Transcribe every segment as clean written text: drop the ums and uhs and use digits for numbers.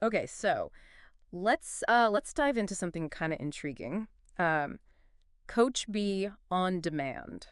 Okay, so let's dive into something kind of intriguing. Um, Coach B on demand.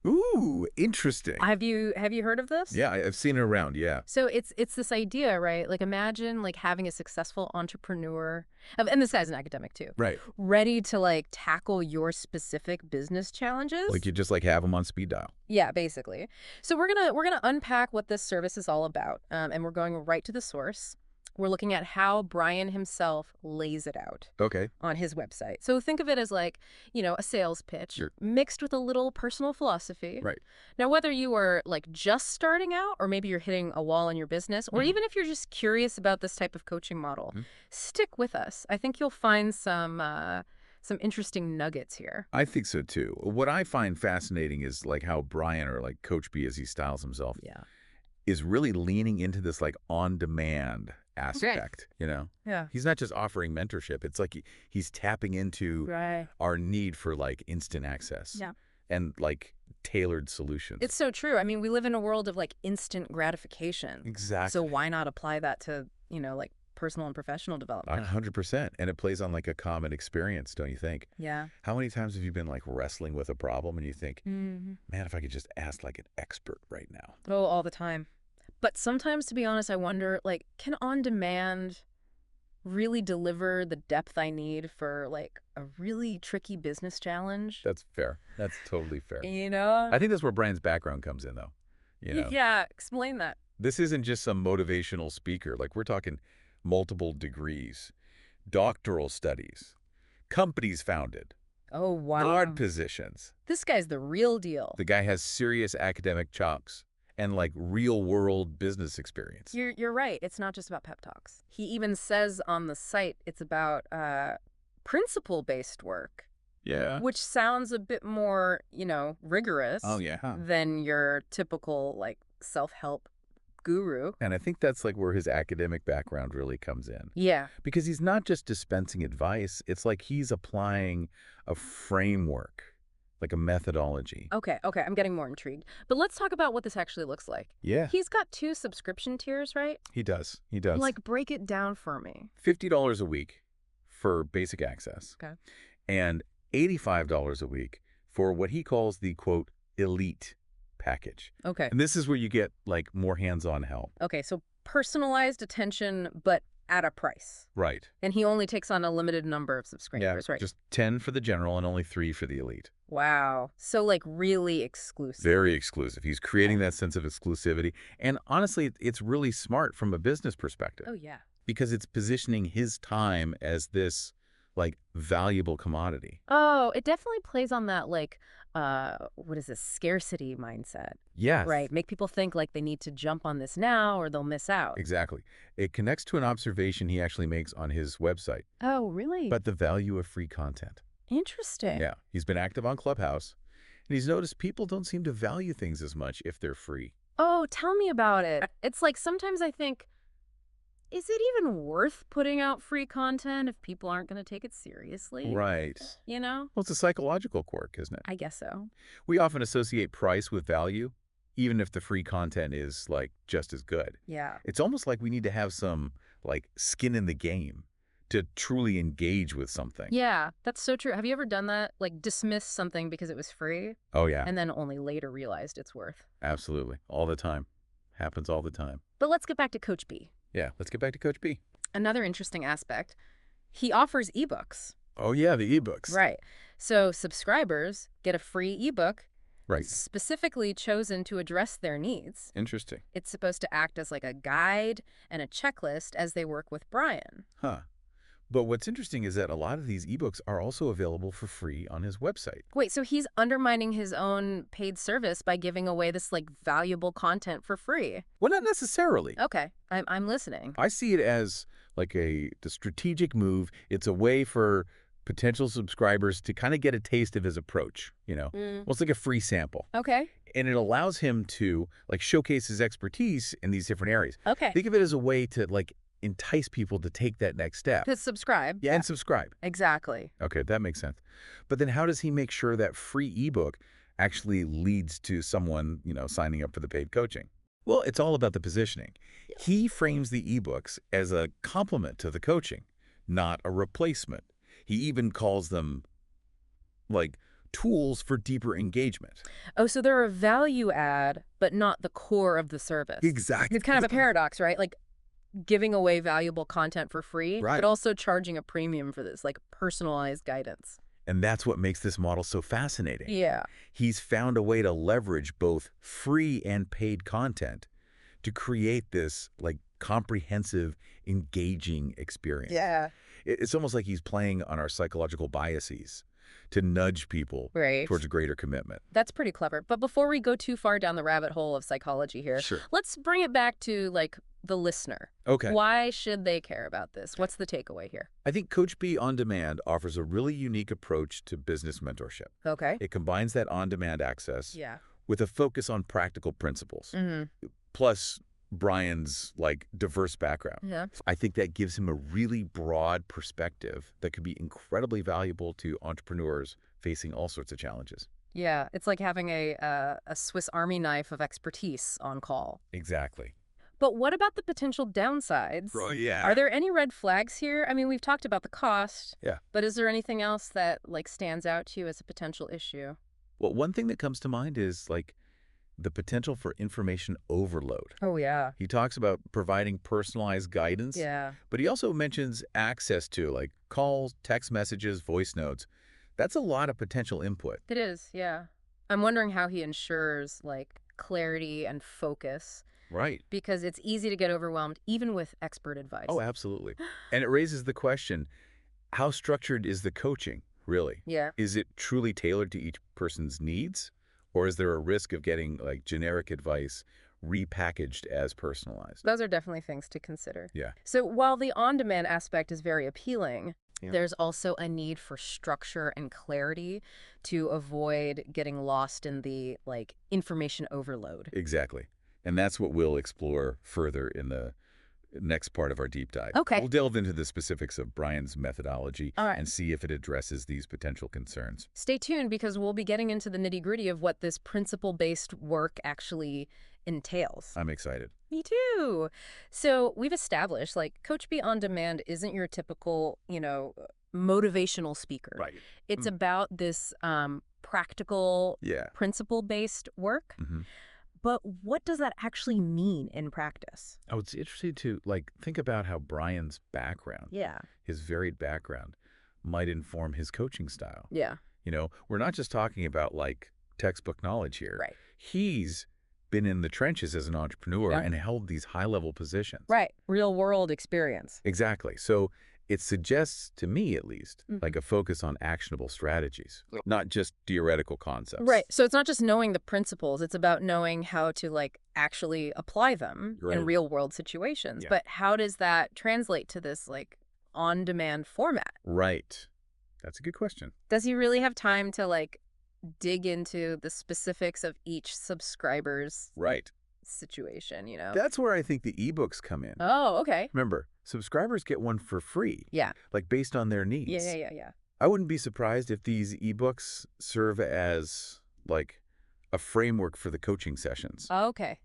Ooh, interesting. Have you heard of this? Yeah, I've seen it around, yeah. So it's this idea, right? Like imagine like having a successful entrepreneur, and this guy's an academic too, Right. ready to like tackle your specific business Like challenges. you just like have them on speed dial. Yeah, basically. So we're gonna unpack what this service is all about, and we're going right to the source. We're looking at how Brian himself lays it out Okay. on his website. So think of it as like, a sales pitch You're mixed with a little personal philosophy. right. Now, whether you are like just starting out or maybe you're hitting a wall in your business, or Mhm. even if you're just curious about this type of coaching model, Mhm. stick with us. I think you'll find some interesting nuggets here. I think so too. What I find fascinating is like how Brian, or like Coach B as he styles himself, Yeah. is really leaning into this like on-demand Okay. aspect. Yeah. He's not just offering mentorship. It's like he's tapping into Right. our need for like instant access Yeah. and like tailored solutions. It's so true. I mean, we live in a world of like instant gratification. So Exactly. why not apply that to, like personal and professional development? 100%. And it plays on like a common experience, don't you think? Yeah. How many times have you been like wrestling with a problem and you think, Hmm. man, if I could just ask like an expert right now? Oh, all the time. But sometimes, to be honest, I wonder, like, can on demand really deliver the depth I need for like a really tricky business challenge? That's fair. That's totally fair. You know? I think that's where Brian's background comes in, though. You know, Yeah, explain that. this isn't just some motivational speaker. Like, we're talking multiple degrees, doctoral studies, companies founded, Oh, board wow. positions. This guy's the real deal. The guy has serious academic chops and like real world business experience. You're right. It's not just about pep talks. He even says on the site it's about principle-based work, Yeah. which sounds a bit more, Oh, rigorous yeah. Huh. than your typical like self-help guru. And I think that's like where his academic background really comes in. Yeah. Because he's not just dispensing advice, it's like he's applying a framework, like a methodology. Okay, okay, I'm getting more intrigued. But let's talk about what this actually looks like. Yeah, He's got two subscription tiers, right? he does. He does. Like, break it down for me. $50 a week for basic access Okay. and $85 a week for what he calls the, quote, elite package. Okay. And this is where you get like more hands-on help. Okay, so personalized attention, but at a price. Right. And he only takes on a limited number of Yeah, subscribers, right? just 10 for the general and only 3 for the elite. Wow. So, like, really exclusive. Very exclusive. He's creating that sense of exclusivity. And honestly, it's really smart from a business perspective Oh, yeah. because it's positioning his time as this like valuable commodity. Oh, it definitely plays on that, like, what is this, scarcity mindset, Yes, right? Make people think like they need to jump on this now or they'll miss out. exactly. It connects to an observation he actually makes on his website, Oh, really? but the value of free content. Interesting. Yeah, he's been active on Clubhouse, and he's noticed people don't seem to value things as much if they're free. Oh, tell me about it. It's like sometimes I think, is it even worth putting out free content if people aren't going to take it seriously? Right. You know? Well, it's a psychological quirk, isn't it? I guess so. We often associate price with value, even if the free content is like just as good. Yeah. It's almost like we need to have some like skin in the game to truly engage with something. Yeah, that's so true. Have you ever done that? Like dismiss something because it was free Oh yeah, and then only later realized it's worth. absolutely. All the time. Happens all the time. But let's get back to Coach B. Yeah, let's get back to Coach B. Another interesting aspect, he offers ebooks. Oh yeah, the ebooks. Right. So subscribers get a free ebook Right. specifically chosen to address their needs. Interesting. It's supposed to act as like a guide and a checklist as they work with Brian. Huh. But what's interesting is that a lot of these ebooks are also available for free on his website. Wait, so he's undermining his own paid service by giving away this like valuable content for free. Well, not necessarily. Okay, I'm listening. I see it as like the strategic move. It's a way for potential subscribers to kind of get a taste of his approach. Mm. Well, it's like a free sample. Okay. And it allows him to like showcase his expertise in these different areas. Okay. Think of it as a way to like entice people to take that next step. To subscribe. Yeah, and subscribe. Exactly. Okay, that makes sense. But then how does he make sure that free ebook actually leads to someone, signing up for the paid coaching? Well, it's all about the positioning. He frames the ebooks as a complement to the coaching, not a replacement. He even calls them, like, tools for deeper engagement. Oh, so they're a value add, but not the core of the service. Exactly. It's kind of a paradox, right? Like giving away valuable content for free, but Right. also charging a premium for this, like personalized guidance. And that's what makes this model so fascinating. Yeah. He's found a way to leverage both free and paid content to create this, like, comprehensive, engaging experience. Yeah. It's almost like he's playing on our psychological biases to nudge people Right. towards a greater commitment. That's pretty clever. But before we go too far down the rabbit hole of psychology here, Sure. let's bring it back to like the listener. Okay. Why should they care about this? What's the takeaway here? I think Coach B On Demand offers a really unique approach to business mentorship. Okay. It combines that on-demand access Yeah. with a focus on practical principles, Mm-hmm. plus Brian's, like, diverse background. Yeah. I think that gives him a really broad perspective that could be incredibly valuable to entrepreneurs facing all sorts of challenges. Yeah. It's like having a Swiss Army knife of expertise on call. Exactly. But what about the potential downsides? Yeah. Are there any red flags here? I mean, we've talked about the cost. Yeah. But is there anything else that like stands out to you as a potential issue? Well, one thing that comes to mind is, like, the potential for information overload. Oh, yeah. He talks about providing personalized guidance, Yeah. but he also mentions access to, like, calls, text messages, voice notes. That's a lot of potential input. It is, yeah. I'm wondering how he ensures like clarity and focus Right. because it's easy to get overwhelmed even with expert advice. Oh, absolutely. And it raises the question, how structured is the coaching, really? Yeah. Is it truly tailored to each person's needs? Or is there a risk of getting, like, generic advice repackaged as personalized? Those are definitely things to consider. Yeah. So while the on-demand aspect is very appealing, Yeah. there's also a need for structure and clarity to avoid getting lost in the like information overload. Exactly. And that's what we'll explore further in the next part of our deep dive. Okay. We'll delve into the specifics of Brian's methodology All right. and see if it addresses these potential concerns. Stay tuned because we'll be getting into the nitty-gritty of what this principle-based work actually entails. I'm excited. Me too. So we've established like Coach B On Demand isn't your typical, motivational speaker. Right. It's about this practical, Yeah. principle-based work. Mm-hmm. But what does that actually mean in practice? Oh, it's interesting to, like, think about how Brian's background, Yeah. his varied background, might inform his coaching style. Yeah. We're not just talking about, like, textbook knowledge here. Right. He's been in the trenches as an entrepreneur Yeah. and held these high-level positions. Right. Real world experience. Exactly. So it suggests, to me at least, Mhm. like a focus on actionable strategies, not just theoretical concepts. Right. So it's not just knowing the principles, it's about knowing how to like actually apply them Right. in real world situations. Yeah. But how does that translate to this like on demand format? Right. That's a good question. Does he really have time to like dig into the specifics of each subscriber's Right. situation, That's where I think the ebooks come in. Oh, okay. Remember, subscribers get one for free, Yeah. like based on their needs. Yeah. I wouldn't be surprised if these ebooks serve as, like, a framework for the coaching sessions. Okay.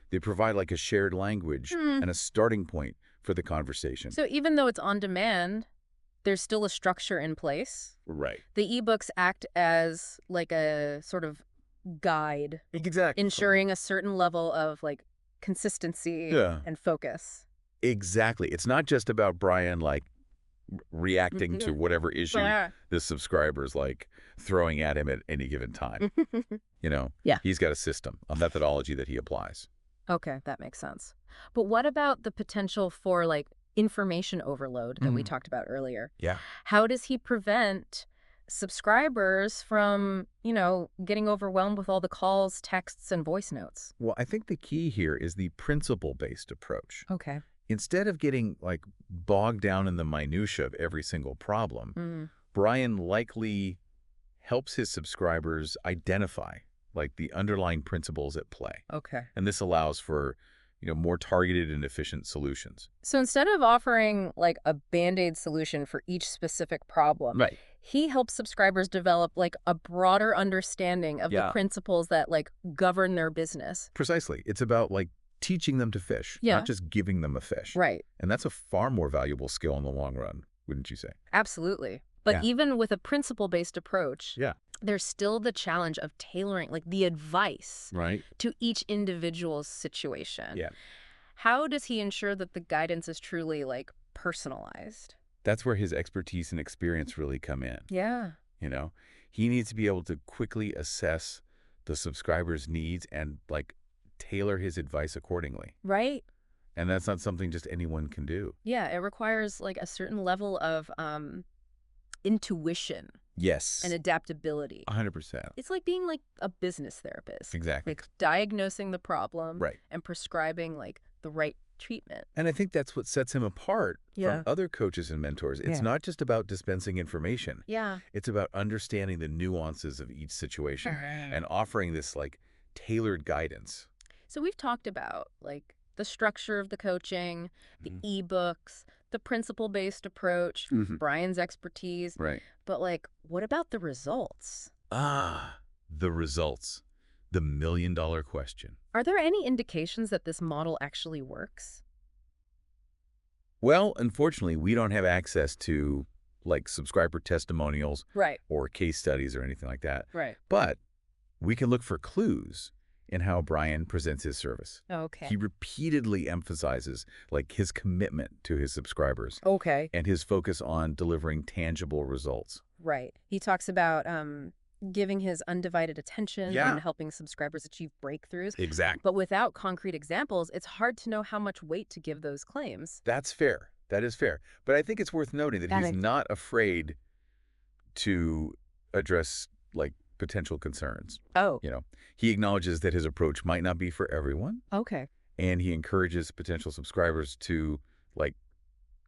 They provide, like, a shared language Hmm. and a starting point for the conversation. So even though it's on demand, there's still a structure in place. Right. The ebooks act as like a sort of guide, Exactly. ensuring a certain level of like consistency Yeah. and focus. Exactly. It's not just about Brian, like, reacting to whatever issue the subscriber's, like, throwing at him at any given time. Yeah. He's got a system, a methodology that he applies. Okay, that makes sense. But what about the potential for like information overload that we talked about earlier? Yeah. How does he prevent subscribers from, getting overwhelmed with all the calls, texts, and voice notes? Well, I think the key here is the principle-based approach. Okay. Instead of getting, like, bogged down in the minutia of every single problem, Mm. Brian likely helps his subscribers identify, like, the underlying principles at play. Okay. And this allows for, more targeted and efficient solutions. So instead of offering like a Band-Aid solution for each specific problem, Right. He helps subscribers develop like a broader understanding of the Yeah. principles that like govern their business. Precisely. It's about, like, teaching them to fish, not Yeah, just giving them a fish. right. And that's a far more valuable skill in the long run, wouldn't you say? Absolutely. But Yeah. even with a principle-based approach, Yeah. there's still the challenge of tailoring like the advice Right. to each individual's situation. Yeah. How does he ensure that the guidance is truly like personalized? That's where his expertise and experience really come in, Yeah. you know? He needs to be able to quickly assess the subscriber's needs and, like, tailor his advice accordingly. Right? And that's not something just anyone can do. Yeah, it requires like a certain level of intuition and Yes. adaptability. 100%. It's like being like a business therapist, Exactly. like diagnosing the problem Right. and prescribing like the right treatment. And I think that's what sets him apart from Yeah. other coaches and mentors. It's Yeah. not just about dispensing information. Yeah. It's about understanding the nuances of each situation and offering this, like, tailored guidance. So we've talked about like the structure of the coaching, the Mhm. ebooks, the principle-based approach, Mhm. Brian's expertise, Right. but like what about the results? The results. The million-dollar question. Are there any indications that this model actually works? Well, unfortunately, we don't have access to, like, subscriber testimonials Right. or case studies or anything like that. Right. But we can look for clues in how Brian presents his service. Okay. He repeatedly emphasizes, like, his commitment to his subscribers Okay. and his focus on delivering tangible results. Right. He talks about giving his undivided attention Yeah. and helping subscribers achieve breakthroughs. Exactly. But without concrete examples, it's hard to know how much weight to give those claims. That's fair. That is fair. But I think it's worth noting that That he's makes- not afraid to address, like, potential concerns. Oh, You know, he acknowledges that his approach might not be for everyone, okay. and he encourages potential subscribers to, like,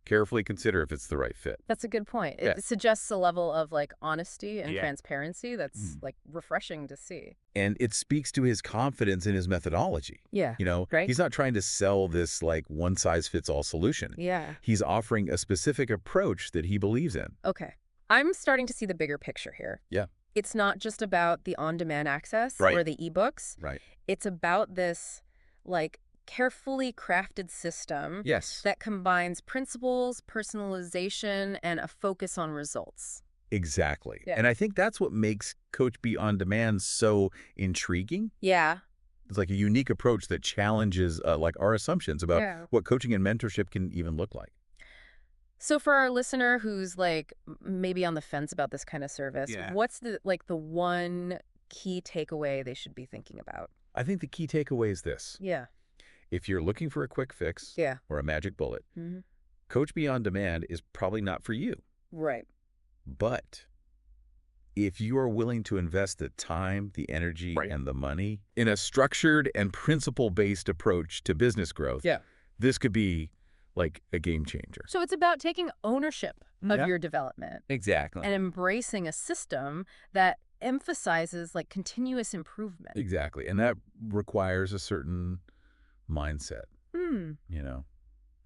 carefully consider if it's the right fit. That's a good point. It Yeah. suggests a level of like honesty and Yeah. transparency that's like refreshing to see. And it speaks to his confidence in his methodology. Yeah. You know, Right? he's not trying to sell this, like, one-size-fits-all solution. Yeah. He's offering a specific approach that he believes in. Okay. I'm starting to see the bigger picture here. Yeah. It's not just about the on-demand access Right. or the ebooks. Right. It's about this like carefully crafted system Yes. that combines principles, personalization, and a focus on results. Exactly. Yeah. And I think that's what makes Coach B On Demand so intriguing. Yeah. It's like a unique approach that challenges, like, our assumptions about Yeah. what coaching and mentorship can even look like. So for our listener who's like maybe on the fence about this kind of service, Yeah. what's the one key takeaway they should be thinking about? I think the key takeaway is this. Yeah. If you're looking for a quick fix Yeah. or a magic bullet, Hmm. Coach B On Demand is probably not for you. Right. But if you are willing to invest the time, the energy, Right. and the money in a structured and principle-based approach to business growth, Yeah. this could be like a game changer. So it's about taking ownership of Yeah. your development Exactly. and embracing a system that emphasizes like continuous improvement. Exactly. And that requires a certain mindset, Hmm. you know,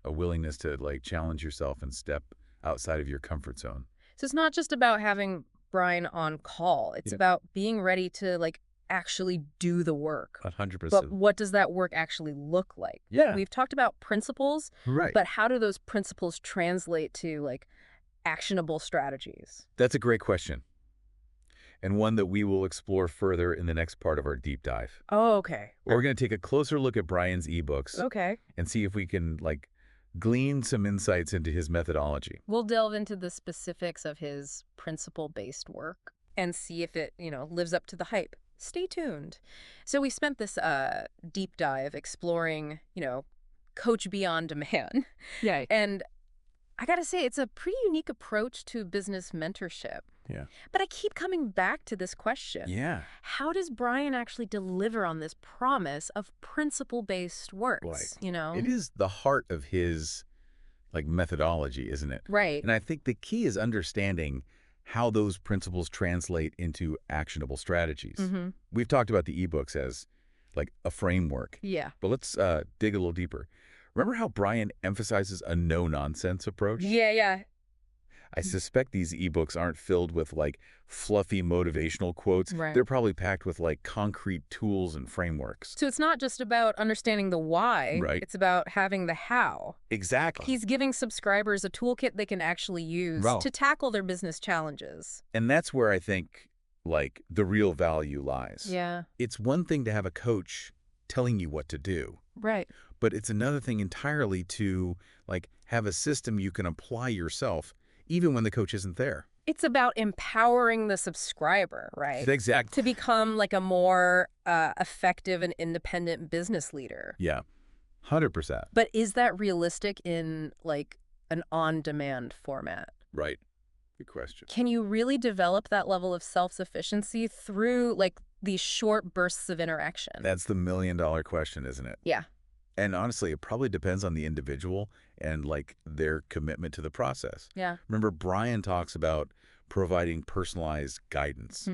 a willingness to, like, challenge yourself and step outside of your comfort zone. So it's not just about having Brian on call. It's Yeah. about being ready to like actually do the work. 100%. But what does that work actually look like? Yeah. We've talked about principles, Right. but how do those principles translate to like actionable strategies? That's a great question, and one that we will explore further in the next part of our deep dive. Oh, okay. We're going to take a closer look at Brian's ebooks Okay. and see if we can, like, glean some insights into his methodology. We'll delve into the specifics of his principle-based work and see if it, lives up to the hype. Stay tuned. So we spent this deep dive exploring, Coach B On Demand. Yeah. And I got to say, it's a pretty unique approach to business mentorship. Yeah. But I keep coming back to this question. Yeah. How does Brian actually deliver on this promise of principle-based works, It is the heart of his, like, methodology, isn't it? Right. And I think the key is understanding how those principles translate into actionable strategies. Mm-hmm. We've talked about the ebooks as, like, a framework, Yeah. but let's dig a little deeper. Remember how Brian emphasizes a no-nonsense approach? Yeah. I suspect these ebooks aren't filled with like fluffy motivational quotes. Right. They're probably packed with like concrete tools and frameworks. So it's not just about understanding the why, Right. it's about having the how. Exactly. He's giving subscribers a toolkit they can actually use to tackle their business challenges. And that's where I think like the real value lies. Yeah. It's one thing to have a coach telling you what to do, Right. but it's another thing entirely to like have a system you can apply yourself even when the coach isn't there. It's about empowering the subscriber, right? Exactly. To become like a more effective and independent business leader. Yeah, 100%. But is that realistic in like an on-demand format? Right. Good question. Can you really develop that level of self-sufficiency through like these short bursts of interaction? That's the million-dollar question, isn't it? Yeah. And honestly, it probably depends on the individual and like their commitment to the process. Yeah. Remember, Brian talks about providing personalized guidance,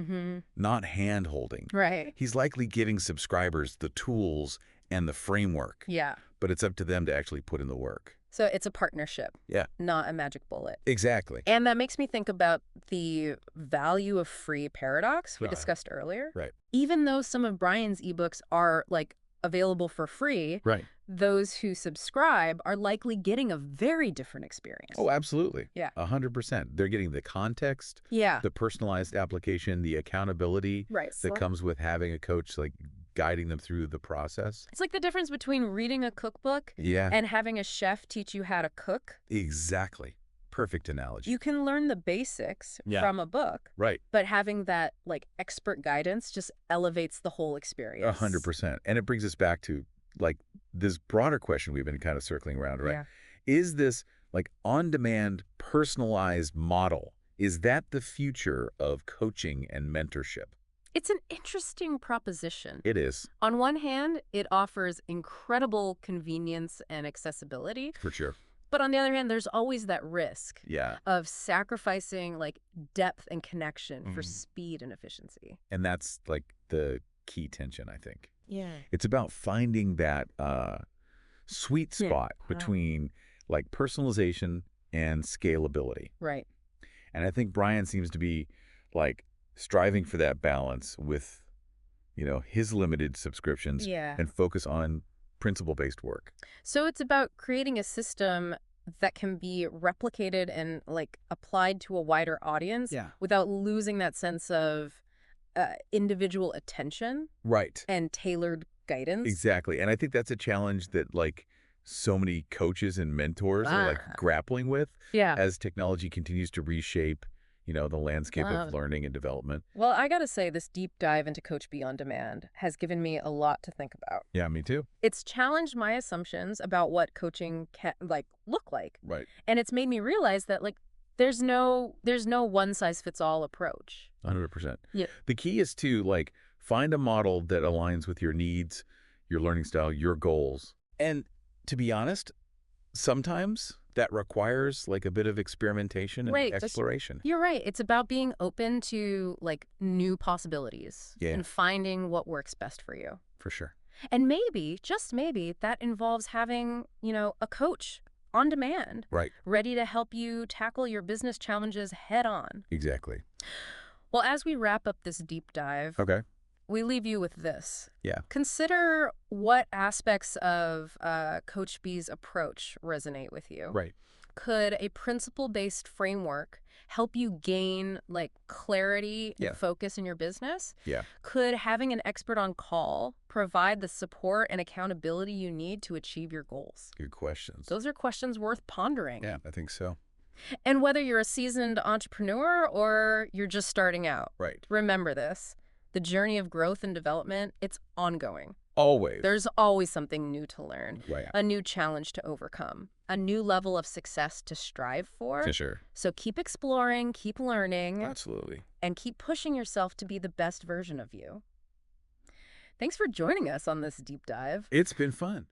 not hand-holding. Right. He's likely giving subscribers the tools and the framework, Yeah. but it's up to them to actually put in the work. So it's a partnership, Yeah, not a magic bullet. exactly. And that makes me think about the value of free paradox we Uh, discussed earlier. Right. Even though some of Brian's ebooks are like available for free, Right. those who subscribe are likely getting a very different experience. Oh, absolutely. Yeah. 100%. They're getting the context, Yeah. the personalized application, the accountability Right. that comes with having a coach like guiding them through the process. It's like the difference between reading a cookbook Yeah, and having a chef teach you how to cook. exactly. Perfect analogy. You can learn the basics Yeah. from a book, Right. but having that like expert guidance just elevates the whole experience. 100%. And it brings us back to like this broader question we've been kind of circling around, right? Yeah. Is this like on-demand personalized model? Is that the future of coaching and mentorship? It's an interesting proposition. It is, On one hand, it offers incredible convenience and accessibility. for sure. But on the other hand, there's always that risk Yeah. of sacrificing like depth and connection for speed and efficiency. And that's like the key tension, I think. Yeah. It's about finding that sweet Yeah. spot between like personalization and scalability. Right. And I think Brian seems to be like striving for that balance with, you know, his limited subscriptions Yeah. and focus on principle-based work. So it's about creating a system that can be replicated and like applied to a wider audience without losing that sense of individual attention Right. and tailored guidance. Exactly. And I think that's a challenge that like so many coaches and mentors are like grappling with Yeah. as technology continues to reshape, you know, the landscape Wow. of learning and development. Well, I gotta say, this deep dive into Coach Be on Demand has given me a lot to think about. Yeah, me too. It's challenged my assumptions about what coaching can like look like, Right. and it's made me realize that like there's no one size fits all approach. 100%. Yeah. The key is to like find a model that aligns with your needs, your learning style, your goals. And to be honest, sometimes that requires like a bit of experimentation and Right. exploration. You're right. It's about being open to like new possibilities and finding what works best for you. For sure. And maybe, just maybe, that involves having, you know, a coach on demand, Right. ready to help you tackle your business challenges head on. Exactly. Well, as we wrap up this deep dive, Okay. we leave you with this. Yeah. Consider what aspects of Coach B's approach resonate with you. Right. Could a principle-based framework help you gain like clarity and focus in your business? Yeah. Could having an expert on call provide the support and accountability you need to achieve your goals? Good questions. Those are questions worth pondering. Yeah, I think so. And whether you're a seasoned entrepreneur or you're just starting out, Right. remember this. The journey of growth and development, it's ongoing. Always. There's always something new to learn, Right. a new challenge to overcome, a new level of success to strive for. For sure. So keep exploring, keep learning, Absolutely. and keep pushing yourself to be the best version of you. Thanks for joining us on this deep dive. It's been fun.